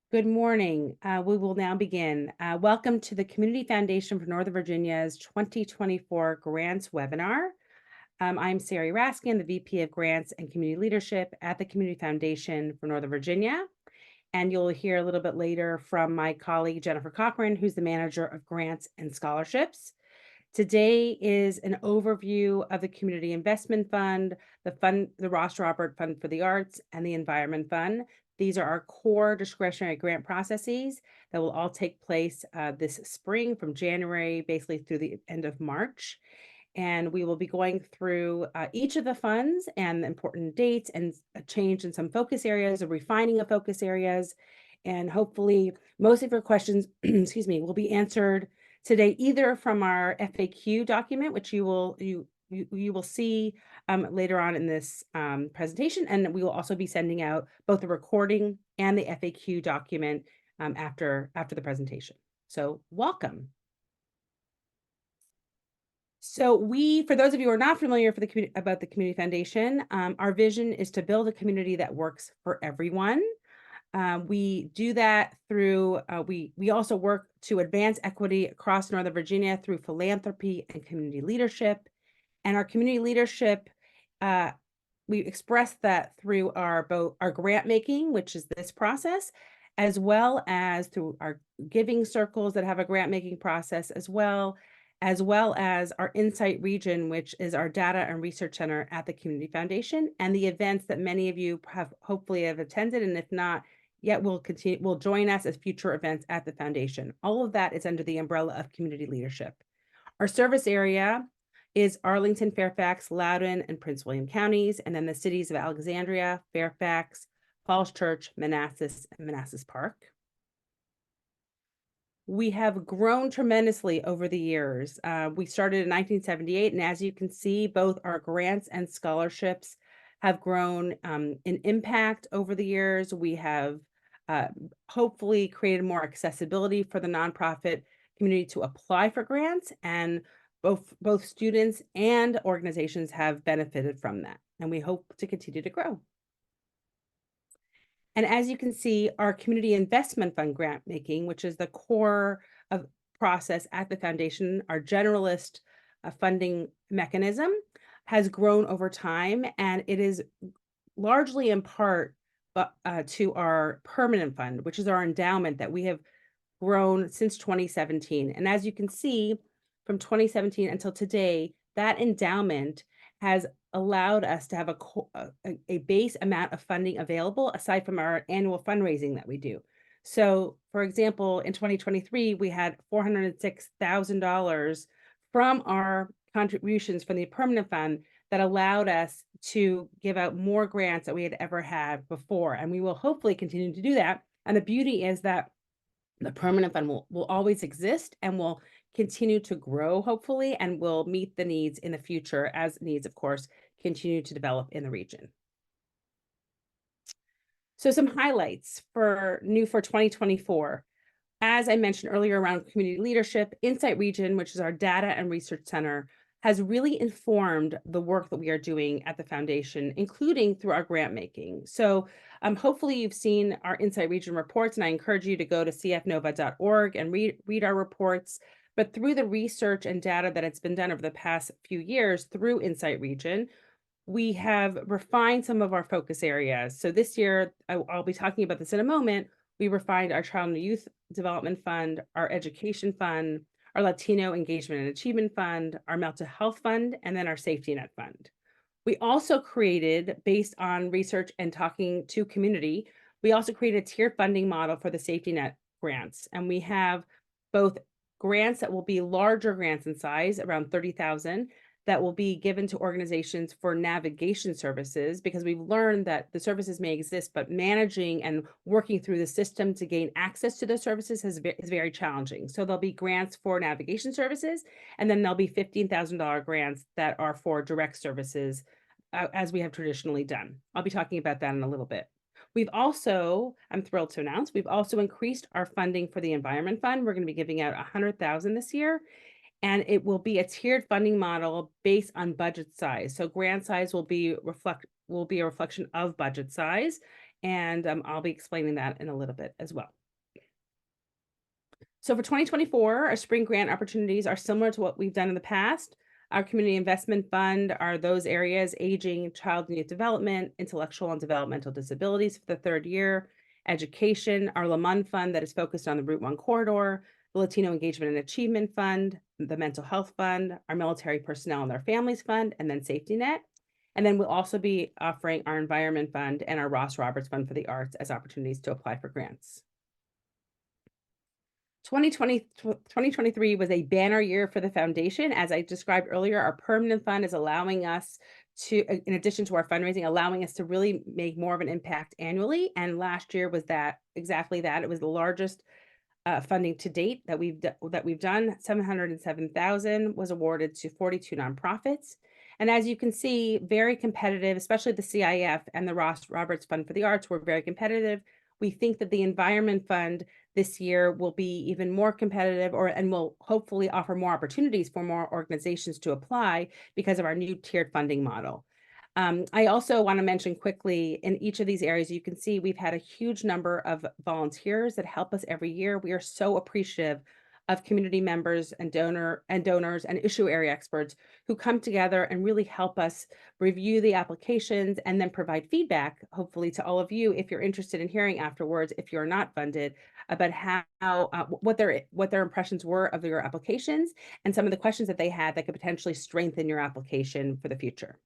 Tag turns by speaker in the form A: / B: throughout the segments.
A: Good morning. We will now begin. Welcome to the Community Foundation for Northern Virginia's 2024 Grants webinar. I'm Sari Raskin, the VP of Grants and Community Leadership at the Community Foundation for Northern Virginia. And you'll hear a little bit later from my colleague, Jennifer Cochran, who's the Manager of Grants and Scholarships. Today is an overview of the Community Investment Fund, the Ross Robert Fund for the Arts, and the Environment Fund. These are our core discretionary grant processes that will all take place this spring from January, basically through the end of March. And we will be going through each of the funds and the important dates and a change in some focus areas, a refining of focus areas. And hopefully most of your questions, excuse me, will be answered today, either from our FAQ document, which you will see later on in this presentation, and we will also be sending out both the recording and the FAQ document after the presentation. So welcome. So for those of you who are not familiar about the Community Foundation, our vision is to build a community that works for everyone. We do that through, we also work to advance equity across Northern Virginia through philanthropy and community leadership. And our community leadership, we express that through both our grant making, which is this process, as well as through our giving circles that have a grant making process, as well as our Insight region, which is our data and research center at the Community Foundation, and the events that many of you hopefully have attended, and if not yet, will join us as future events at the foundation. All of that is under the umbrella of community leadership. Our service area is Arlington, Fairfax, Loudoun, and Prince William counties, and then the cities of Alexandria, Fairfax, Falls Church, Manassas, and Manassas Park. We have grown tremendously over the years. We started in 1978, and as you can see, both our grants and scholarships have grown in impact over the years. We have hopefully created more accessibility for the nonprofit community to apply for grants, and both students and organizations have benefited from that, and we hope to continue to grow. And as you can see, our Community Investment Fund grant making, which is the core of process at the foundation, our generalist funding mechanism, has grown over time, and it is largely in part to our permanent fund, which is our endowment that we have grown since 2017. And as you can see, from 2017 until today, that endowment has allowed us to have a base amount of funding available aside from our annual fundraising that we do. So, for example, in 2023, we had $406,000 from our contributions from the permanent fund that allowed us to give out more grants than we had ever had before. And we will hopefully continue to do that. And the beauty is that the permanent fund will always exist and will continue to grow, hopefully, and will meet the needs in the future as needs, of course, continue to develop in the region. So some highlights for 2024. As I mentioned earlier around community leadership, Insight Region, which is our data and research center, has really informed the work that we are doing at the foundation, including through our grant making. So hopefully you've seen our Insight Region reports, and I encourage you to go to cfnova.org and read our reports. But through the research and data that it's been done over the past few years through Insight Region, we have refined some of our focus areas. So this year, I'll be talking about this in a moment, we refined our Child and Youth Development Fund, our Education Fund, our Latino Engagement and Achievement Fund, our Mental Health Fund, and then our Safety Net Fund. We also created, based on research and talking to community, we also created a tiered funding model for the Safety Net grants. And we have both grants that will be larger grants in size, around 30,000, that will be given to organizations for navigation services, because we've learned that the services may exist, but managing and working through the system to gain access to those services is very challenging. So there'll be grants for navigation services, and then there'll be $15,000 grants that are for direct services, as we have traditionally done. I'll be talking about that in a little bit. We've also, I'm thrilled to announce, we've also increased our funding for the Environment Fund. We're going to be giving out $100,000 this year. And it will be a tiered funding model based on budget size. So grant size will be a reflection of budget size. And I'll be explaining that in a little bit as well. So for 2024, our spring grant opportunities are similar to what we've done in the past. Our community investment fund are those areas: aging, child and youth development, intellectual and developmental disabilities for the third year, education, our Lamont fund that is focused on the Route 1 corridor, the Latino Engagement and Achievement Fund, the Mental Health Fund, our Military Personnel and Their Families Fund, and then Safety Net. And then we'll also be offering our Environment Fund and our Ross Roberts Fund for the Arts as opportunities to apply for grants. 2023 was a banner year for the foundation. As I described earlier, our permanent fund is allowing us to, in addition to our fundraising, allowing us to really make more of an impact annually. And last year was exactly that. It was the largest funding to date that we've done. 707,000 was awarded to 42 nonprofits. And as you can see, very competitive, especially the CIF and the Ross Roberts Fund for the Arts were very competitive. We think that the Environment Fund this year will be even more competitive, and will hopefully offer more opportunities for more organizations to apply because of our new tiered funding model. I also want to mention quickly, in each of these areas, you can see we've had a huge number of volunteers that help us every year. We are so appreciative of community members and donors and issue area experts who come together and really help us review the applications and then provide feedback, hopefully to all of you, if you're interested in hearing afterwards, if you're not funded, about what their impressions were of your applications and some of the questions that they had that could potentially strengthen your application for the future.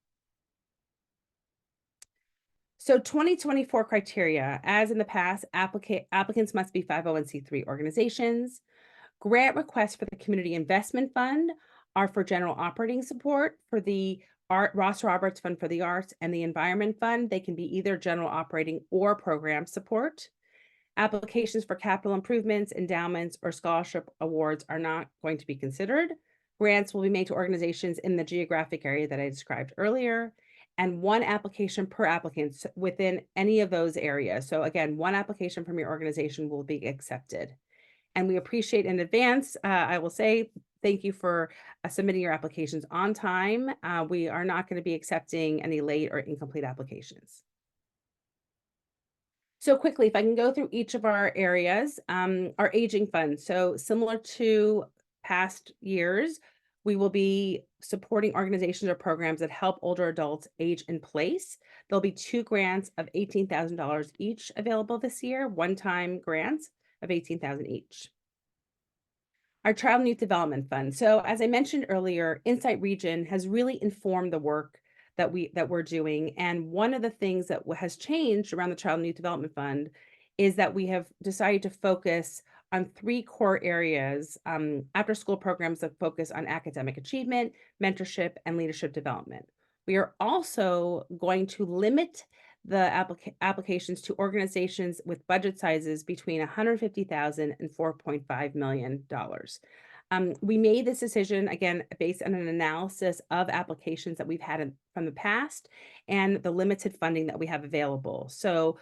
A: So 2024 criteria: as in the past, applicants must be 501c3 organizations. Grant requests for the Community Investment Fund are for general operating support. For the Ross Roberts Fund for the Arts and the Environment Fund, they can be either general operating or program support. Applications for capital improvements, endowments, or scholarship awards are not going to be considered. Grants will be made to organizations in the geographic area that I described earlier, and one application per applicant within any of those areas. So again, one application from your organization will be accepted. And we appreciate in advance, I will say, thank you for submitting your applications on time. We are not going to be accepting any late or incomplete applications. So quickly, if I can go through each of our areas, our aging fund. So similar to past years, we will be supporting organizations or programs that help older adults age in place. There'll be 2 grants of $18,000 each available this year, one-time grants of $18,000 each. Our Child and Youth Development Fund. So as I mentioned earlier, Insight Region has really informed the work that we're doing. And one of the things that has changed around the Child and Youth Development Fund is that we have decided to focus on 3 core areas: after school programs that focus on academic achievement, mentorship, and leadership development. We are also going to limit the applications to organizations with budget sizes between $150,000 and $4.5 million. We made this decision, again, based on an analysis of applications that we've had from the past and the limited funding that we have available. So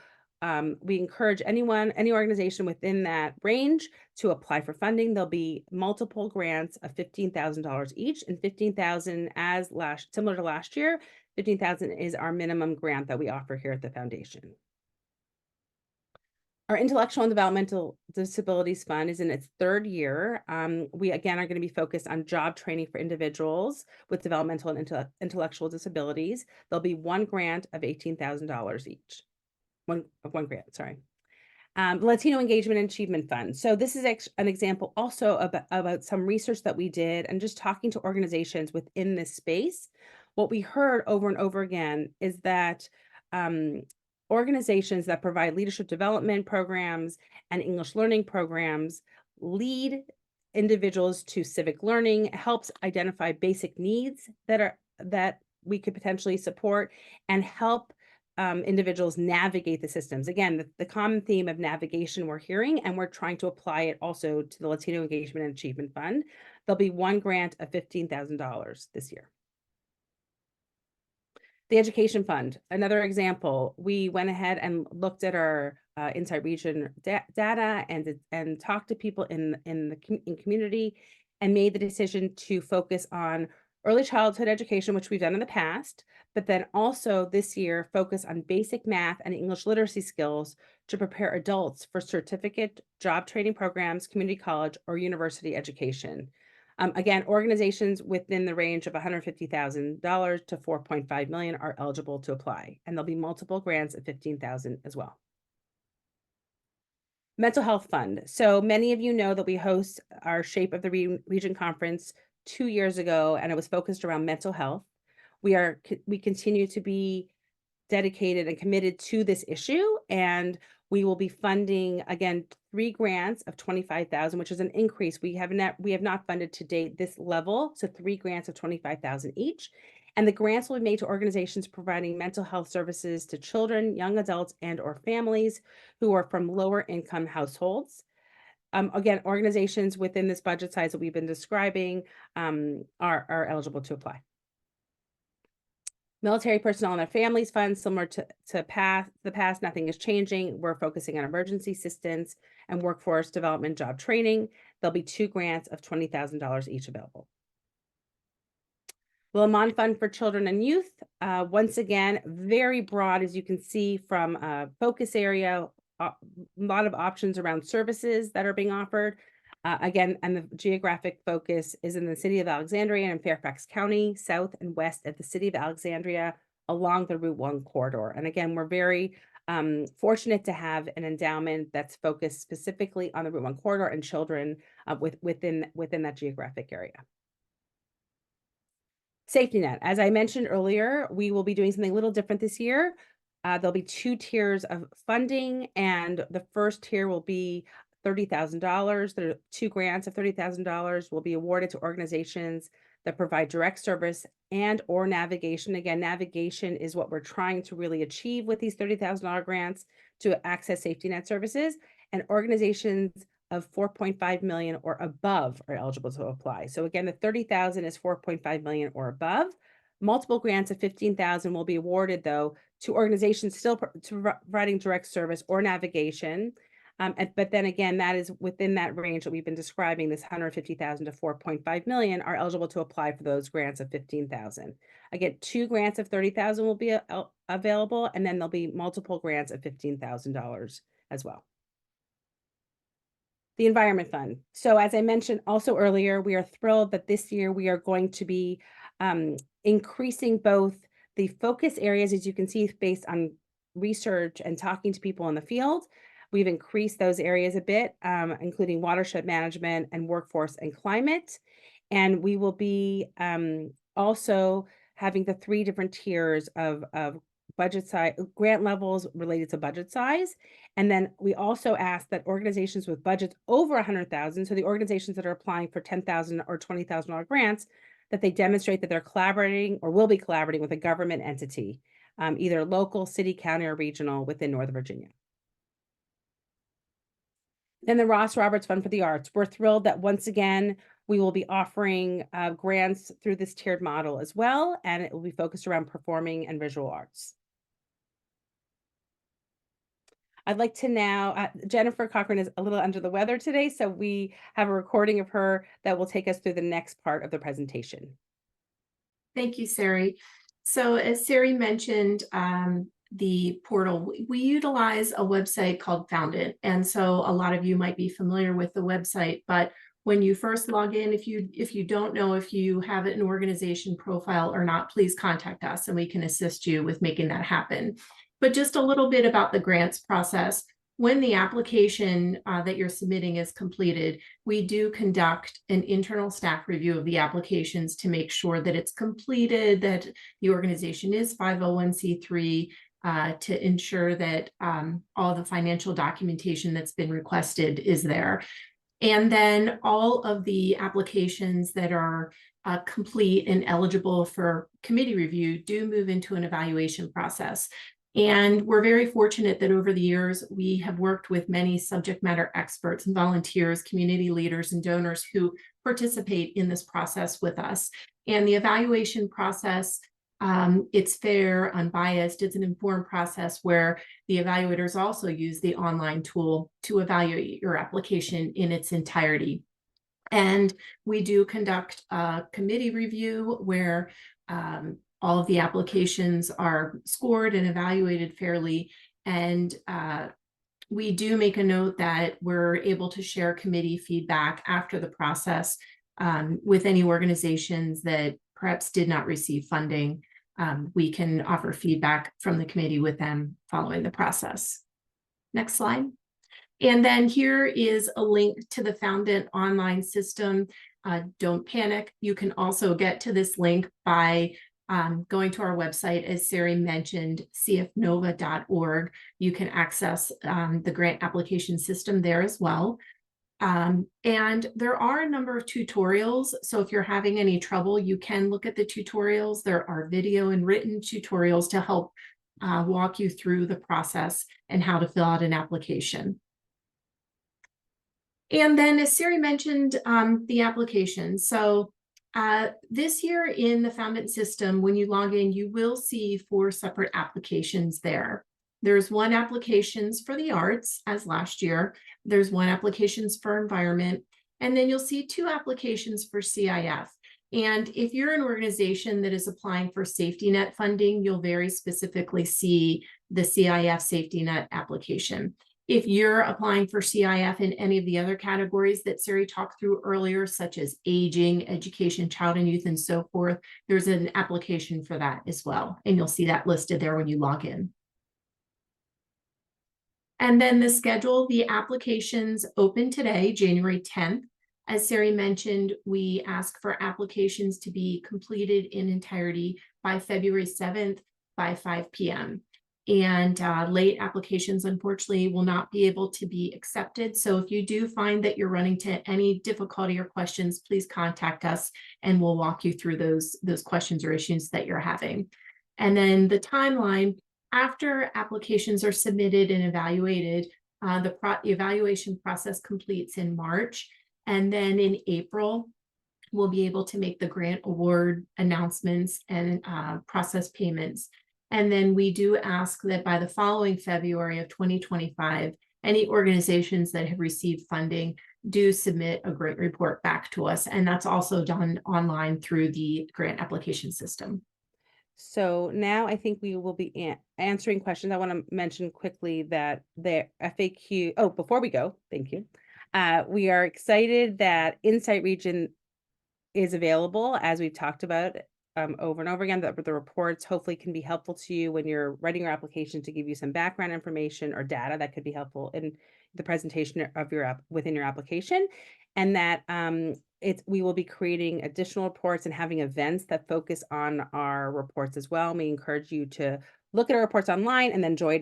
A: we encourage any organization within that range to apply for funding. There'll be multiple grants of $15,000 each, and $15,000 similar to last year. $15,000 is our minimum grant that we offer here at the foundation. Our Intellectual and Developmental Disabilities Fund is in its 3rd year. We again are going to be focused on job training for individuals with developmental and intellectual disabilities. There'll be 1 grant of $18,000 each. One grant, sorry. The Latino Engagement and Achievement Fund. So this is an example also about some research that we did and just talking to organizations within this space. What we heard over and over again is that organizations that provide leadership development programs and English learning programs lead individuals to civic learning, helps identify basic needs that we could potentially support, and help individuals navigate the systems. Again, the common theme of navigation we're hearing, and we're trying to apply it also to the Latino Engagement and Achievement Fund. There'll be 1 grant of $15,000 this year. The Education Fund, another example. We went ahead and looked at our Insight Region data and talked to people in community and made the decision to focus on Early childhood education, which we've done in the past, but then also this year focus on basic math and English literacy skills to prepare adults for certificate, job training programs, community college, or university education. Again, organizations within the range of $150,000 to $4.5 million are eligible to apply, and there'll be multiple grants of $15,000 as well. Mental Health Fund. So many of you know that we host our Shape of the Region conference 2 years ago, and it was focused around mental health. We continue to be dedicated and committed to this issue, and we will be funding, again, 3 grants of $25,000, which is an increase. We have not funded to date this level, so 3 grants of $25,000 each. And the grants will be made to organizations providing mental health services to children, young adults, and/or families who are from lower income households. Again, organizations within this budget size that we've been describing are eligible to apply. Military personnel and their families fund, similar to the past, nothing is changing. We're focusing on emergency assistance and workforce development job training. There'll be 2 grants of $20,000 each available. The Lamont Fund for Children and Youth, once again, very broad, as you can see from a focus area, a lot of options around services that are being offered. Again, and the geographic focus is in the city of Alexandria and in Fairfax County, south and west of the city of Alexandria, along the Route 1 corridor. And again, we're very fortunate to have an endowment that's focused specifically on the Route 1 corridor and children within that geographic area. Safety net. As I mentioned earlier, we will be doing something a little different this year. There'll be 2 tiers of funding, and the first tier will be $30,000. There are 2 grants of $30,000 will be awarded to organizations that provide direct service and or navigation. Again, navigation is what we're trying to really achieve with these $30,000 grants to access safety net services, and organizations of 4.5 million or above are eligible to apply. So again, the 30,000 is 4.5 million or above. Multiple grants of 15,000 will be awarded, though, to organizations still providing direct service or navigation. But then again, that is within that range that we've been describing, this 150,000 to 4.5 million are eligible to apply for those grants of 15,000. Again, 2 grants of 30,000 will be available, and then there'll be multiple grants of $15,000 as well. The Environment Fund. So as I mentioned also earlier, we are thrilled that this year we are going to be increasing both the focus areas, as you can see, based on research and talking to people in the field. We've increased those areas a bit, including watershed management and workforce and climate. And we will be also having the 3 different tiers of budget size, grant levels related to budget size. And then we also ask that organizations with budgets over 100,000, so the organizations that are applying for $10,000 or $20,000 grants, that they demonstrate that they're collaborating or will be collaborating with a government entity, either local, city, county, or regional within Northern Virginia. Then the Ross Roberts Fund for the Arts. We're thrilled that once again, we will be offering grants through this tiered model as well, and it will be focused around performing and visual arts. I'd like to now, Jennifer Cochran is a little under the weather today, so we have a recording of her that will take us through the next part of the presentation.
B: Thank you, Sari. So as Sari mentioned, the portal, we utilize a website called Found It. And so a lot of you might be familiar with the website, but when you first log in, if you don't know if you have an organization profile or not, please contact us and we can assist you with making that happen. But just a little bit about the grants process. When the application that you're submitting is completed, we do conduct an internal staff review of the applications to make sure that it's completed, that the organization is 501c3, to ensure that all the financial documentation that's been requested is there. And then all of the applications that are complete and eligible for committee review do move into an evaluation process. And we're very fortunate that over the years, we have worked with many subject matter experts and volunteers, community leaders, and donors who participate in this process with us. And the evaluation process, it's fair, unbiased, it's an informed process where the evaluators also use the online tool to evaluate your application in its entirety. And we do conduct a committee review where all of the applications are scored and evaluated fairly. And we do make a note that we're able to share committee feedback after the process with any organizations that perhaps did not receive funding. We can offer feedback from the committee with them following the process. Next slide. And then here is a link to the Foundant online system. Don't panic. You can also get to this link by going to our website, as Sari mentioned, cfnova.org. You can access the grant application system there as well. And there are a number of tutorials. So if you're having any trouble, you can look at the tutorials. There are video and written tutorials to help walk you through the process and how to fill out an application. And then, as Sari mentioned, the application. So this year in the Foundant system, when you log in, you will see 4 separate applications there. There's one applications for the arts, as last year. There's one applications for environment. And then you'll see 2 applications for CIF. And if you're an organization that is applying for safety net funding, you'll very specifically see the CIF safety net application. If you're applying for CIF in any of the other categories that Sari talked through earlier, such as aging, education, child and youth, and so forth, there's an application for that as well. And you'll see that listed there when you log in. And then the schedule, the applications open today, January 10th. As Sari mentioned, we ask for applications to be completed in entirety by February 7th by 5 p.m. And late applications, unfortunately, will not be able to be accepted. So if you do find that you're running into any difficulty or questions, please contact us and we'll walk you through those questions or issues that you're having. And then the timeline, after applications are submitted and evaluated, the evaluation process completes in March. And then in April, we'll be able to make the grant award announcements and process payments. And then we do ask that by the following February of 2025, any organizations that have received funding do submit a grant report back to us. And that's also done online through the grant application system.
A: So now I think we will be answering questions. I want to mention quickly that the FAQ, oh, before we go, thank you. We are excited that Insight Region is available, as we've talked about over and over again, that the reports hopefully can be helpful to you when you're writing your application, to give you some background information or data that could be helpful in the presentation of your within your application. And that we will be creating additional reports and having events that focus on our reports as well. We encourage you to look at our reports online and then join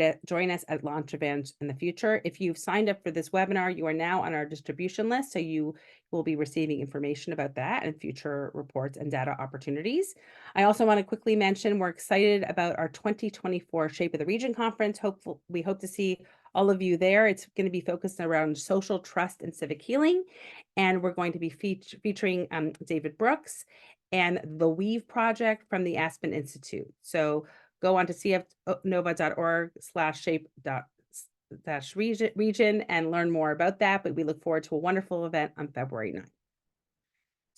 A: us at launch events in the future. If you've signed up for this webinar, you are now on our distribution list, so you will be receiving information about that and future reports and data opportunities. I also want to quickly mention we're excited about our 2024 Shape of the Region conference. We hope to see all of you there. It's going to be focused around social trust and civic healing. And we're going to be featuring David Brooks and the Weave Project from the Aspen Institute. So go on to cfnova.org/shape-region and learn more about that. But we look forward to a wonderful event on February 9th.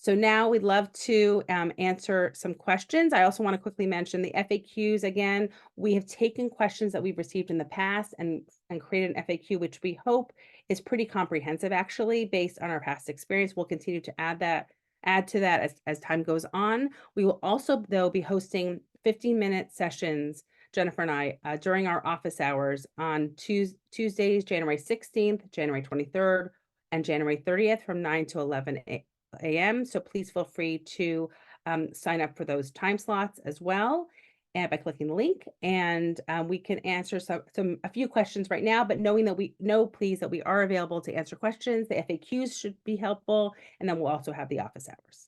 A: So now we'd love to answer some questions. I also want to quickly mention the FAQs. Again, we have taken questions that we've received in the past and created an FAQ, which we hope is pretty comprehensive, actually, based on our past experience. We'll continue to add to that as time goes on. We will also, though, be hosting 15-minute sessions, Jennifer and I, during our office hours on Tuesdays, January 16th, January 23rd, and January 30th from 9 to 11 a.m. So please feel free to sign up for those time slots as well, and by clicking the link. And we can answer a few questions right now, but knowing that we are available to answer questions. The FAQs should be helpful, and then we'll also have the office hours.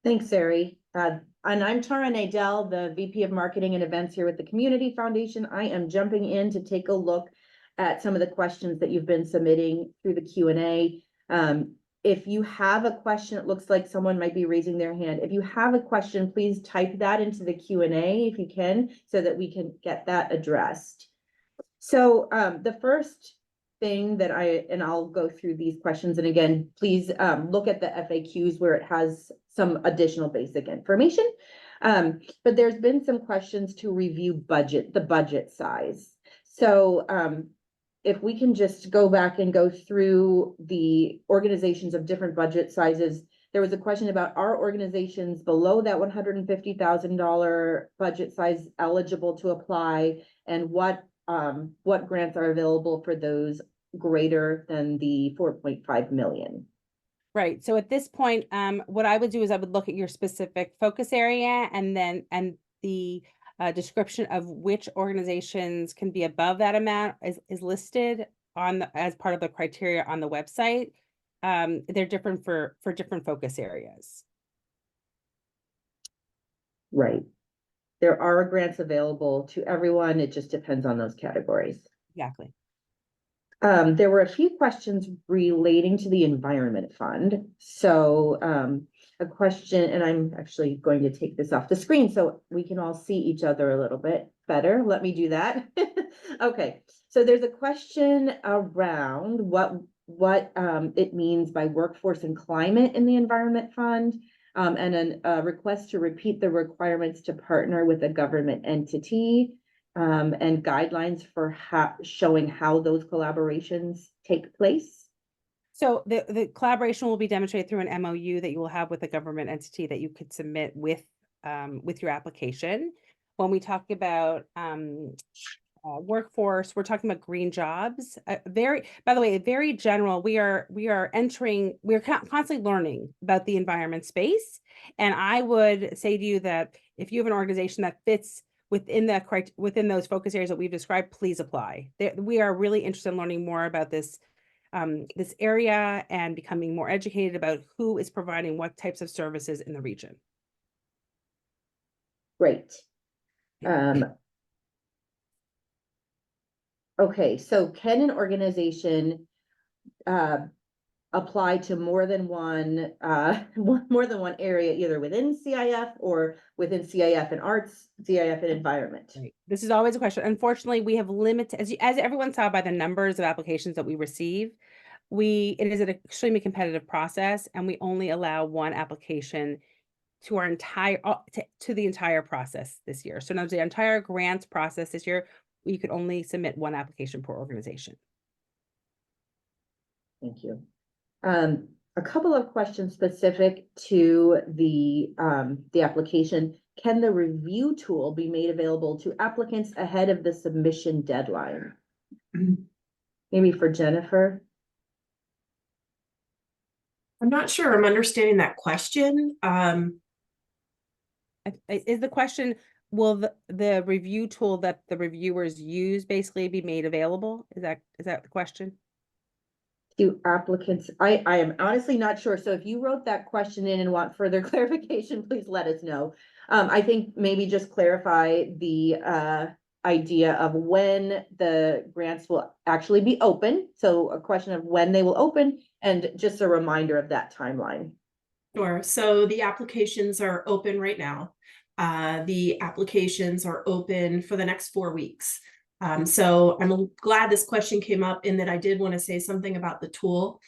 C: Thanks, Sari. And I'm Tara Nadell, the VP of Marketing and Events here with the Community Foundation. I am jumping in to take a look at some of the questions that you've been submitting through the Q&A. If you have a question, it looks like someone might be raising their hand. If you have a question, please type that into the Q&A if you can, so that we can get that addressed. So the first thing that I'll go through these questions. And again, please look at the FAQs where it has some additional basic information. But there's been some questions to review the budget size. So if we can just go back and go through the organizations of different budget sizes. There was a question about, are organizations below that $150,000 budget size eligible to apply, and what grants are available for those greater than the 4.5 million?
A: Right. So at this point, what I would do is I would look at your specific focus area and the description of which organizations can be above that amount is listed as part of the criteria on the website. They're different for different focus areas.
C: Right. There are grants available to everyone. It just depends on those categories.
A: Exactly.
C: There were a few questions relating to the Environment Fund. So a question, and I'm actually going to take this off the screen so we can all see each other a little bit better. Let me do that. Okay, so there's a question around what it means by workforce and climate in the Environment Fund, and a request to repeat the requirements to partner with a government entity, and guidelines for showing how those collaborations take place.
A: So the collaboration will be demonstrated through an MOU that you will have with a government entity that you could submit with your application. When we talk about workforce, we're talking about green jobs. By the way, very general. We're constantly learning about the environment space, and I would say to you that if you have an organization that fits within those focus areas that we've described, please apply. We are really interested in learning more about this area and becoming more educated about who is providing what types of services in the region.
C: Great. Okay, so can an organization apply to more than one area, either within CIF or within CIF and arts, CIF and environment?
A: Right. This is always a question. Unfortunately, we have limited, as everyone saw by the numbers of applications that we receive, it is an extremely competitive process, and we only allow one application to our entire to the entire process this year. So now the entire grants process this year, you could only submit one application per organization.
C: Thank you. A couple of questions specific to the application. Can the review tool be made available to applicants ahead of the submission deadline? Maybe for Jennifer.
B: I'm not sure I'm understanding that question.
A: Is the question, will the review tool that the reviewers use basically be made available? Is that the question?
C: To applicants, I am honestly not sure. So if you wrote that question in and want further clarification, please let us know. I think maybe just clarify the idea of when the grants will actually be open. So a question of when they will open, and just a reminder of that timeline.
B: Sure. So the applications are open right now. The applications are open for the next 4 weeks. So I'm glad this question came up, in that I did want to say something about the tool.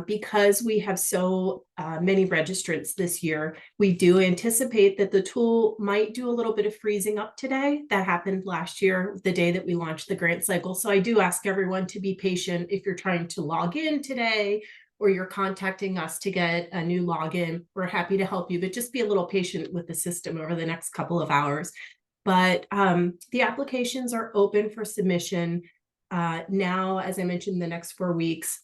B: Because we have so many registrants this year, we do anticipate that the tool might do a little bit of freezing up today. That happened last year, the day that we launched the grant cycle. So I do ask everyone to be patient if you're trying to log in today, or you're contacting us to get a new login. We're happy to help you, but just be a little patient with the system over the next couple of hours. But the applications are open for submission now. As I mentioned, the next 4 weeks,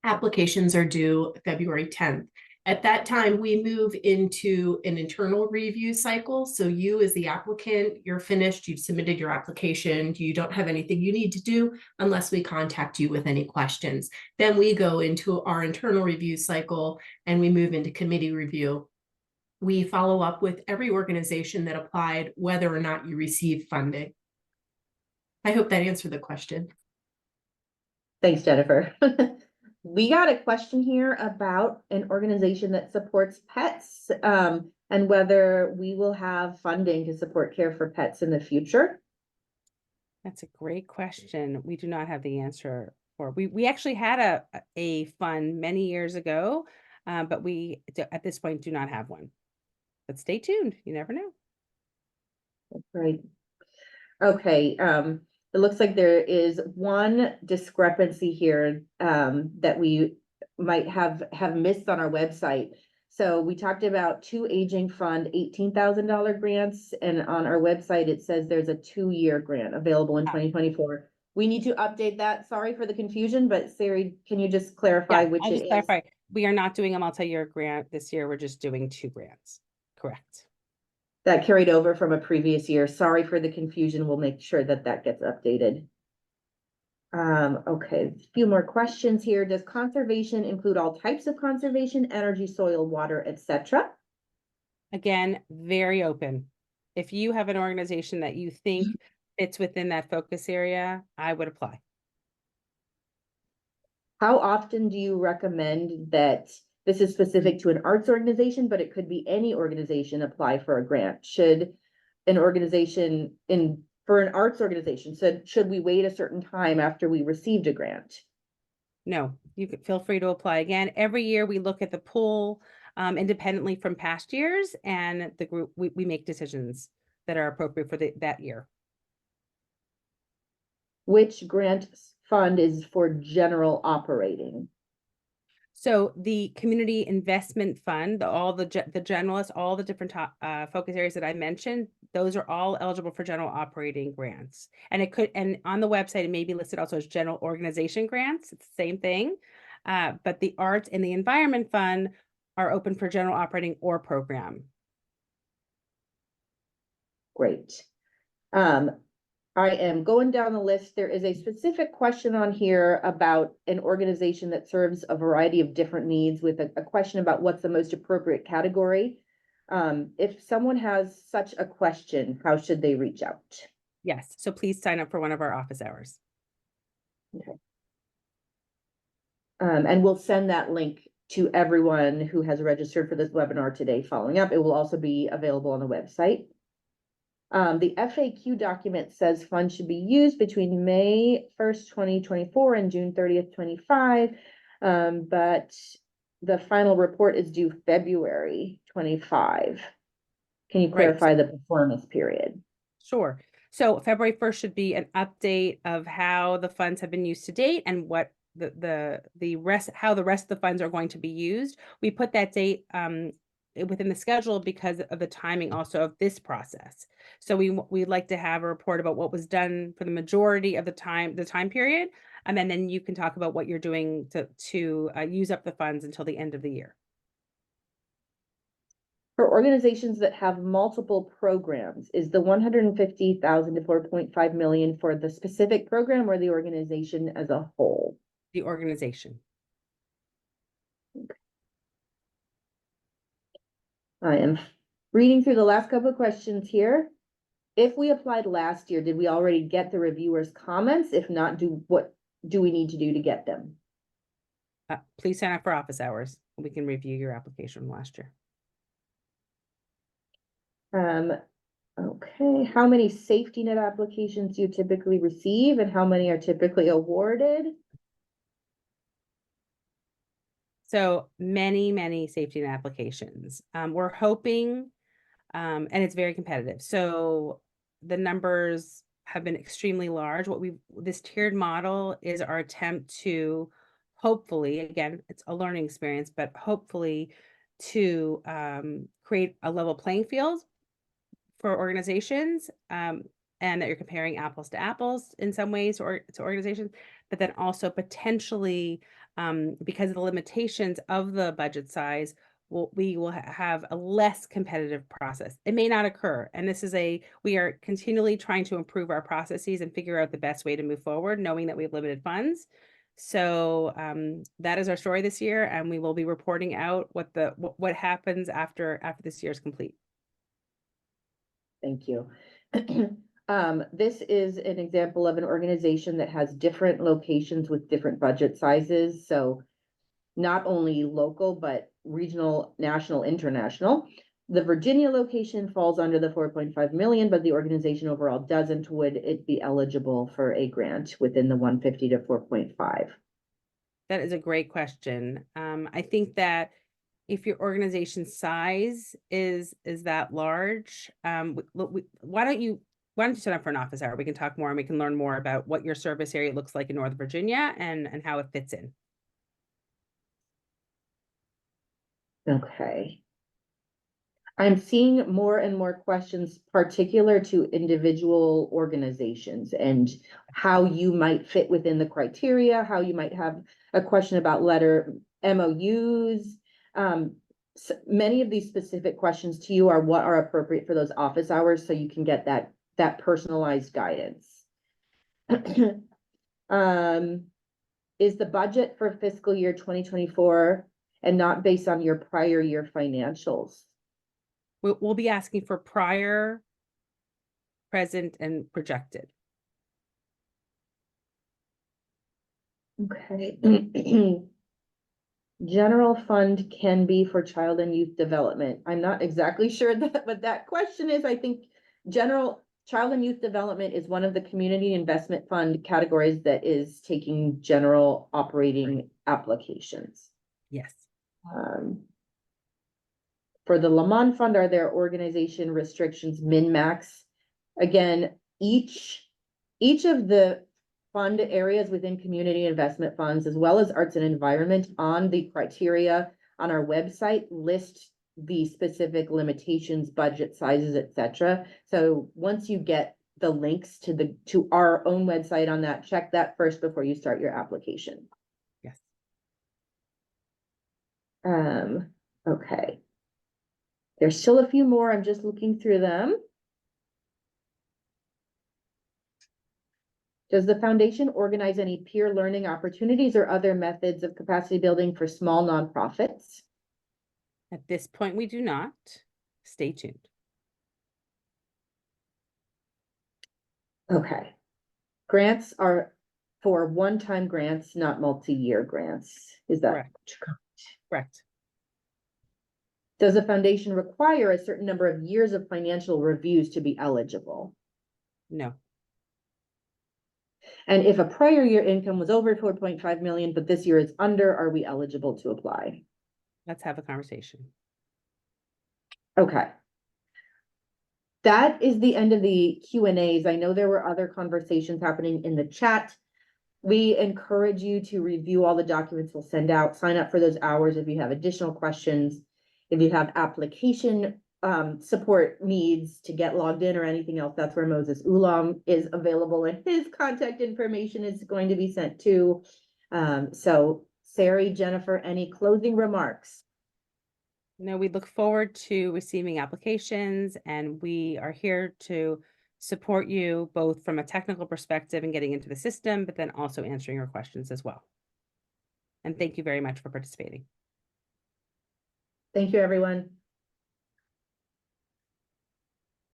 B: applications are due February 10th. At that time, we move into an internal review cycle. So you, as the applicant, you're finished, you've submitted your application, you don't have anything you need to do unless we contact you with any questions. Then we go into our internal review cycle and we move into committee review. We follow up with every organization that applied, whether or not you receive funding. I hope that answered the question.
C: Thanks, Jennifer. We got a question here about an organization that supports pets, and whether we will have funding to support care for pets in the future.
A: That's a great question. We do not have the answer 2024. We actually had a fund many years ago, but we at this point do not have one. But stay tuned. You never know.
C: Right. Okay, it looks like there is one discrepancy here, that we might have missed on our website. So we talked about two aging fund, $18,000 grants, and on our website, it says there's a 2-year grant available in 2024. We need to update that. Sorry for the confusion, but Sari, can you just clarify
A: Yeah,
C: which
A: I'll
C: it
A: just
C: is?
A: clarify. We are not doing a multi-year grant this year. We're just doing 2 grants. Correct.
C: That carried over from a previous year. Sorry for the confusion. We'll make sure that that gets updated. Okay, a few more questions here. Does conservation include all types of conservation, energy, soil, water, etc.?
A: Again, very open. If you have an organization that you think fits within that focus area, I would apply.
C: How often do you recommend that this is specific to an arts organization, but it could be any organization apply for a grant? Should an organization for an arts organization, should we wait a certain time after we received a grant?
A: No, you could feel free to apply again. Every year we look at the pool independently from past years, and the group we make decisions that are appropriate for that year.
C: Which grant fund is for general operating?
A: So the community investment fund, all the generalists, all the different focus areas that I mentioned, those are all eligible for general operating grants. And on the website, it may be listed also as general organization grants. It's the same thing. But the arts and the environment fund are open for general operating or program.
C: Great. I am going down the list. There is a specific question on here about an organization that serves a variety of different needs, with a question about what's the most appropriate category. If someone has such a question, how should they reach out?
A: Yes, so please sign up for one of our office hours.
C: Okay. And we'll send that link to everyone who has registered for this webinar today following up. It will also be available on the website. The FAQ document says funds should be used between May 1st, 2024 and June 30th, 25. But the final report is due February 25. Can you clarify the performance period?
A: Sure. So February 1st should be an update of how the funds have been used to date and what how the rest of the funds are going to be used. We put that date within the schedule because of the timing also of this process. So we'd like to have a report about what was done for the majority of the time period, and then you can talk about what you're doing to use up the funds until the end of the year.
C: For organizations that have multiple programs, is the 150,000 to 4.5 million for the specific program or the organization as a whole?
A: The organization.
C: Okay. I am reading through the last couple of questions here. If we applied last year, did we already get the reviewers' comments? If not, what do we need to do to get them?
A: Please sign up for office hours. We can review your application last year.
C: Okay, how many safety net applications do you typically receive, and how many are typically awarded?
A: So many safety net applications. We're hoping, and it's very competitive. So the numbers have been extremely large. This tiered model is our attempt to hopefully, again, it's a learning experience, but hopefully to create a level playing field for organizations, and that you're comparing apples to apples in some ways or to organizations, but then also potentially, because of the limitations of the budget size, we will have a less competitive process. It may not occur. And we are continually trying to improve our processes and figure out the best way to move forward, knowing that we have limited funds. So that is our story this year, and we will be reporting out what happens after this year is complete.
C: Thank you. This is an example of an organization that has different locations with different budget sizes. So not only local, but regional, national, international. the Virginia location falls under the 4.5 million, but the organization overall doesn't, would it be eligible for a grant within the 150 to 4.5?
A: That is a great question. I think that if your organization size is that large, why don't you sign up for an office hour? We can talk more and we can learn more about what your service area looks like in Northern Virginia and how it fits in.
C: Okay. I'm seeing more and more questions particular to individual organizations and how you might fit within the criteria, how you might have a question about letter MOUs. So many of these specific questions to you are what are appropriate for those office hours, so you can get that personalized guidance. Is the budget for fiscal year 2024 and not based on your prior year financials?
A: We'll be asking for prior, present, and projected.
C: Okay. General fund can be for child and youth development. I'm not exactly sure what that question is. I think general child and youth development is one of the community investment fund categories that is taking general operating applications.
A: Yes.
C: For the Lamont Fund, are there organization restrictions, min-max? Again, each of the fund areas within community investment funds, as well as arts and environment, on the criteria on our website list the specific limitations, budget sizes, etc. So once you get the links to our own website on that, check that first before you start your application.
A: Yes.
C: Okay. There's still a few more. I'm just looking through them. Does the foundation organize any peer learning opportunities or other methods of capacity building for small nonprofits?
A: At this point, we do not. Stay tuned.
C: Okay. Grants are for one-time grants, not multi-year grants. Is that
A: Correct. Correct.
C: Does the foundation require a certain number of years of financial reviews to be eligible?
A: No.
C: And if a prior year income was over 4.5 million, but this year is under, are we eligible to apply?
A: Let's have a conversation.
C: Okay. That is the end of the Q&As. I know there were other conversations happening in the chat. We encourage you to review all the documents we'll send out, sign up for those hours if you have additional questions. If you have application support needs to get logged in or anything else, that's where Moses Ulam is available, and his contact information is going to be sent to. So Sari, Jennifer, any closing remarks?
A: No, we look forward to receiving applications, and we are here to support you both from a technical perspective and getting into the system, but then also answering your questions as well. And thank you very much for participating.
C: Thank you, everyone.